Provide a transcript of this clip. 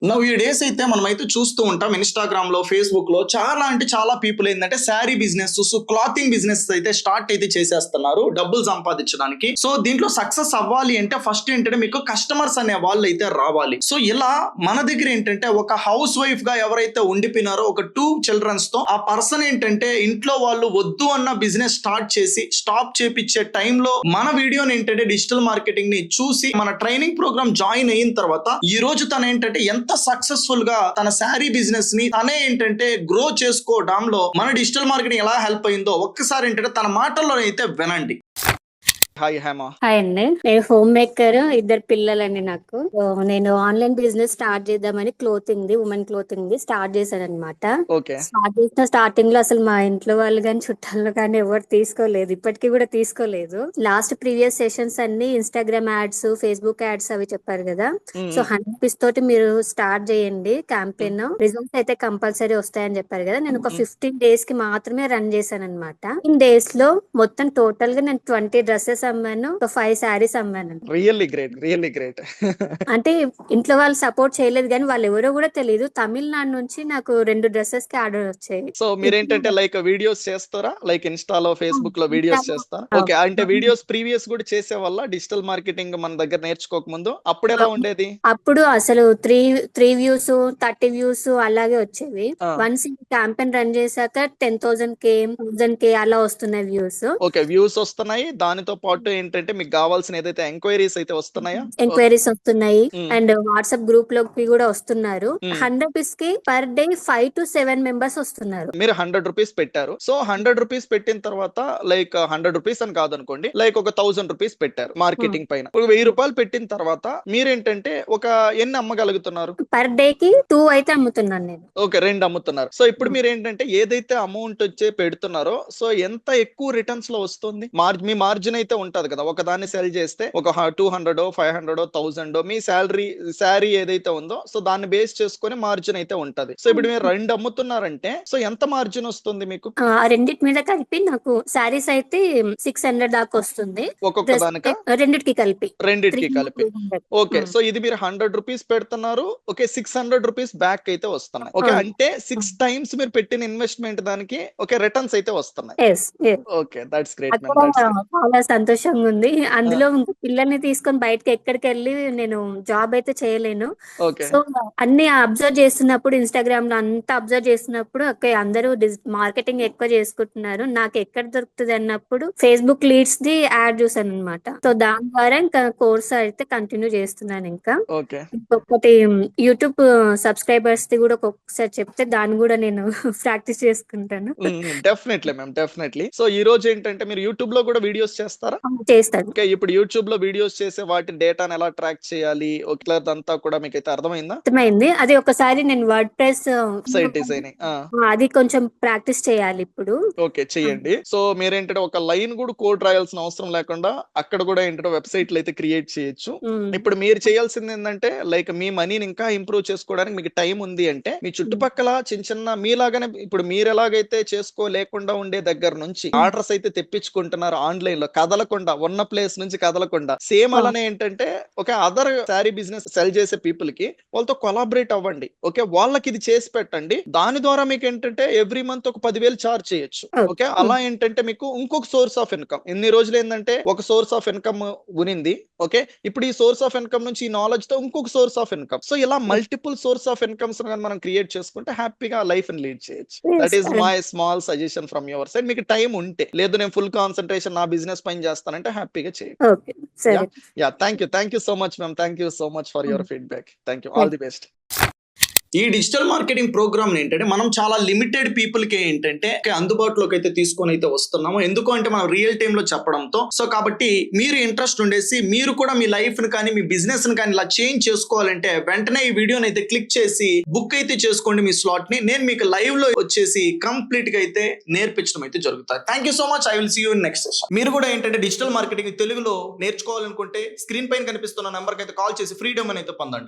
Now ఈ days అయితే మనమైతే చూస్తూ ఉంటాం ఇన్‌స్టాగ్రామ్‌లో, ఫేస్‌బుక్‌లో చాలా అంటే చాలా పీపుల్ ఏందంటే శారీ బిజినెస్, క్లాతింగ్ బిజినెస్ అయితే స్టార్ట్ అయితే చేసేస్తున్నారు డబ్బులు సంపాదించడానికి. సో దీంట్లో సక్సెస్ అవ్వాలి అంటే ఫస్ట్ ఏంటంటే మీకు కస్టమర్స్ అనే వాళ్ళైతే రావాలి. సో ఇలా మన దగ్గర ఏంటంటే ఒక హౌస్ వైఫ్‌గా ఎవరైతే ఉండిపోయినారో ఒక 2 చిల్డ్రన్స్‌తో ఆ పర్సన్ ఏంటంటే ఇంట్లో వాళ్ళు వద్దు అన్న బిజినెస్ స్టార్ట్ చేసి స్టాప్ చేపిచ్చే టైంలో మన వీడియోని ఏంటంటే డిజిటల్ మార్కెటింగ్‌ని చూసి మన ట్రైనింగ్ ప్రోగ్రామ్ జాయిన్ అయిన తర్వాత ఈ రోజు తను ఏంటంటే ఎంత సక్సెస్ఫుల్ గా తన శారీ బిజినెస్ ని తనే ఏంటంటే గ్రో చేసుకోవడంలో మన డిజిటల్ మార్కెటింగ్ ఎలా హెల్ప్ అయిందో ఒక్కసారి ఏంటంటే తన మాటల్లో అయితే వినండి. హాయ్ హేమ. హాయ్ అండి. నేను హోమ్ మేకర్, ఇద్దరు పిల్లలండి నాకు. సో, నేను ఆన్లైన్ బిజినెస్ స్టార్ట్ చేద్దామని ఉమెన్ క్లోతింగ్ ది స్టార్ట్ చేశాను అనమాట. ఓకే. స్టార్ట్ చేసిన స్టార్టింగ్ లో అసలు మా ఇంట్లో వాళ్ళు కానీ చుట్టాలు కానీ ఎవరు తీసుకోలేదు, ఇప్పటికీ కూడా తీసుకోలేదు. లాస్ట్ ప్రీవియస్ సెషన్స్ అన్ని ఇన్స్టాగ్రామ్ యాడ్స్, ఫేస్బుక్ యాడ్స్ అవి చెప్పారు కదా. సో 100 రూపీస్ తోటి మీరు స్టార్ట్ చేయండి క్యాంపెయిన్, రిజల్ట్స్ అయితే కంపల్సరీ వస్తాయని చెప్పారు కదా. నేను ఒక 15 డేస్ కి మాత్రమే రన్ చేశాను అనమాట. 15 డేస్ లో మొత్తం టోటల్ గా నేను 20 డ్రెస్సెస్ అమ్మాను, ఒక 5 శారీస్ అమ్మాను. Really great, really great. అంటే ఇంట్లో వాళ్ళు సపోర్ట్ చేయలేదు కానీ వాళ్ళు ఎవరో కూడా తెలియదు. తమిళనాడు నుంచి నాకు 2 డ్రెస్సెస్ కి ఆర్డర్ వచ్చాయి. సో మీరేంటంటే లైక్ వీడియోస్ చేస్తారా? లైక్ ఇన్‌స్టాలో, ఫేస్‌బుక్ లో వీడియోస్ చేస్తారా? ఓకే. అంటే వీడియోస్ ప్రీవియస్ కూడా చేసేవాళ్ళా డిజిటల్ మార్కెటింగ్ మన దగ్గర నేర్చుకోక ముందు? అప్పుడు ఎలా ఉండేది? అప్పుడు అసలు 3 వ్యూస్, 30 వ్యూస్ అలాగే వచ్చేవి. వన్స్ క్యాంపెయిన్ రన్ చేశాక 10,000 కే, 1000 కే అలా వస్తున్నాయి వ్యూస్. ఓకే. వ్యూస్ వస్తున్నాయి. దానితో పాటు ఏంటంటే మీకు కావాల్సిన ఏదైతే ఎంక్వైరీస్ అయితే వస్తున్నాయా? ఎంక్వైరీస్ వస్తున్నాయి అండ్ వాట్సాప్ గ్రూప్ లోకి కూడా వస్తున్నారు. 100 రూపీస్ కి పర్ డే 5 to 7 మెంబర్స్ వస్తున్నారు. మీరు 100 రూపీస్ పెట్టారు. సో 100 రూపీస్ పెట్టిన తర్వాత లైక్ 100 రూపీస్ అని కాదనుకోండి, లైక్ ఒక 1000 రూపీస్ పెట్టారు మార్కెటింగ్ పైన. ఒక 1000 రూపాయలు పెట్టిన తర్వాత మీరేంటంటే ఒక ఎన్ని అమ్మగలుగుతున్నారు? పర్ డే కి 2 అయితే అమ్ముతున్నాను నేను. ఓకే. 2 అమ్ముతున్నారు. సో ఇప్పుడు మీరు ఏంటంటే ఏదైతే అమౌంట్ వచ్చే పెడుతున్నారో సో ఎంత ఎక్కువ రిటర్న్స్ లో వస్తుంది? మీ మార్జిన్ అయితే ఉంటది కదా. ఒక దాన్ని సెల్ చేస్తే ఒక 200 500 1000 మీ శారీ ఏదైతే ఉందో సో దాన్ని బేస్ చేసుకొని మార్జిన్ అయితే ఉంటది. సో ఇప్పుడు మీరు 2 అమ్ముతున్నారంటే సో ఎంత మార్జిన్ వస్తుంది మీకు? ఆ రెండిటి మీద కలిపి నాకు శారీస్ అయితే 600 దాకా వస్తుంది. ఒక్కొక్క దానికా? రెండిటికి కలిపి. ఓకే. సో ఇది మీరు 100 రూపీస్ పెడుతున్నారు. ఓకే. 600 రూపీస్ బ్యాక్ అయితే వస్తున్నాయి. ఓకే. అంటే 6 టైమ్స్ మీరు పెట్టిన ఇన్వెస్ట్మెంట్ దానికి ఓకే రిటర్న్స్ అయితే వస్తున్నాయి. ఓకే. That's great ma'am. చాలా సంతోషంగా ఉంది. అందులో ఇంకా పిల్లల్ని తీసుకొని బయటకి ఎక్కడికి వెళ్ళి నేను జాబ్ అయితే చేయలేను. ఓకే. సో అన్ని అబ్జర్వ్ చేస్తున్నప్పుడు ఇన్స్టాగ్రామ్ లో అంతా అబ్జర్వ్ చేస్తున్నప్పుడు ఓకే అందరూ మార్కెటింగ్ ఎక్కువ చేసుకుంటున్నారు, నాకు ఎక్కడ దొరుకుతుంది అన్నప్పుడు ఫేస్బుక్ లీడ్స్ ది యాడ్ చూసాను అనమాట. సో దాని ద్వారా ఇంకా కోర్స్ అయితే కంటిన్యూ చేస్తున్నాను. ఇంకా ఇంకొకటి యూట్యూబ్ సబ్స్క్రైబర్స్ ది కూడా ఒక్కొక్కసారి చెప్తే దాన్ని కూడా నేను ప్రాక్టీస్ చేసుకుంటాను. Definitely ma'am, definitely. సో ఈ రోజు ఏంటంటే మీరు యూట్యూబ్ లో కూడా వీడియోస్ చేస్తారా? చేస్తాను. ఓకే. ఇప్పుడు యూట్యూబ్ లో వీడియోస్ చేసే వాటి డేటాను ఎలా ట్రాక్ చేయాలి ఓకే అంతా కూడా మీకు అయితే అర్థమైందా? అర్థమైంది. అది ఒకసారి నేను వర్డ్ ప్రెస్ సైట్ డిజైనింగ్ అది కొంచెం ప్రాక్టీస్ చేయాలి ఇప్పుడు. ఓకే. చేయండి. సో మీరేంటంటే ఒక లైన్ కూడా కోడ్ రాయాల్సిన అవసరం లేకుండా అక్కడ కూడా ఏంటంటే వెబ్సైట్లు అయితే క్రియేట్ చేయొచ్చు. ఇప్పుడు మీరు చేయాల్సింది ఏంటంటే లైక్ మీ మనీని ఇంకా ఇంప్రూవ్ చేసుకోవడానికి మీకు టైం ఉంది అంటే మీ చుట్టుపక్కల చిన్న మీలాగానే ఇప్పుడు మీరు ఎలాగైతే చేసుకోలేకుండా ఉండే దగ్గర నుంచి ఆర్డర్స్ అయితే తెప్పించుకుంటున్నారు ఆన్లైన్ లో కదలకుండా, ఉన్న ప్లేస్ నుంచి కదలకుండా. సేమ్ అలానే ఏంటంటే ఒక అదర్ శారీ బిజినెస్ సెల్ చేసే పీపుల్ కి వాళ్ళతో కొలాబరేట్ అవ్వండి. ఓకే. వాళ్ళకి ఇది చేసి పెట్టండి. దాని ద్వారా మీకు ఏంటంటే ఎవ్రీ మంత్ ఒక 10,000 చార్జ్ చేయొచ్చు. ఓకే. అలా ఏంటంటే మీకు ఇంకొక సోర్స్ ఆఫ్ ఇన్కమ్. ఇన్ని రోజులు ఏంటంటే ఒక సోర్స్ ఆఫ్ ఇన్కమ్ ఉనింది. ఓకే. ఇప్పుడు ఈ సోర్స్ ఆఫ్ ఇన్కమ్ నుంచి ఈ నాలెడ్జ్ తో ఇంకొక సోర్స్ ఆఫ్ ఇన్కమ్. సో ఇలా మల్టిపుల్ సోర్స్ ఆఫ్ ఇన్కమ్స్ మనం క్రియేట్ చేసుకుంటే హ్యాపీగా లైఫ్ ని లీడ్ చేయొచ్చు. That is my small suggestion from your side. మీకు టైం ఉంటే, లేదు నేను ఫుల్ కాన్సన్ట్రేషన్ నా బిజినెస్ పైన చేస్తానంటే హ్యాపీగా చేయండి. Yeah thank you so much ma'am. Thank you so much for your feedback. Thank you. All the best. ఈ డిజిటల్ మార్కెటింగ్ ప్రోగ్రామ్ ఏంటంటే మనం చాలా లిమిటెడ్ పీపుల్ కి ఏంటంటే అందుబాటులోకి అయితే తీసుకొని అయితే వస్తున్నాము. ఎందుకు అంటే మనం రియల్ టైమ్ లో చెప్పడంతో. సో కాబట్టి మీరు ఇంట్రెస్ట్ ఉండేసి మీరు కూడా మీ లైఫ్ ని కానీ మీ బిజినెస్ ని కానీ ఇలా చేంజ్ చేసుకోవాలంటే వెంటనే ఈ వీడియోని అయితే క్లిక్ చేసి బుక్ అయితే చేసుకోండి మీ స్లాట్ ని. నేను మీకు లైవ్ లో వచ్చేసి కంప్లీట్ గా అయితే నేర్పించడం అయితే జరుగుతుంది. Thank you so much. I will see you in next session. మీరు కూడా ఏంటంటే డిజిటల్ మార్కెటింగ్ తెలుగులో నేర్చుకోవాలనుకుంటే స్క్రీన్ పైన కనిపిస్తున్న నెంబర్ కి అయితే కాల్ చేసి ఫ్రీడమ్ అయితే పొందండి.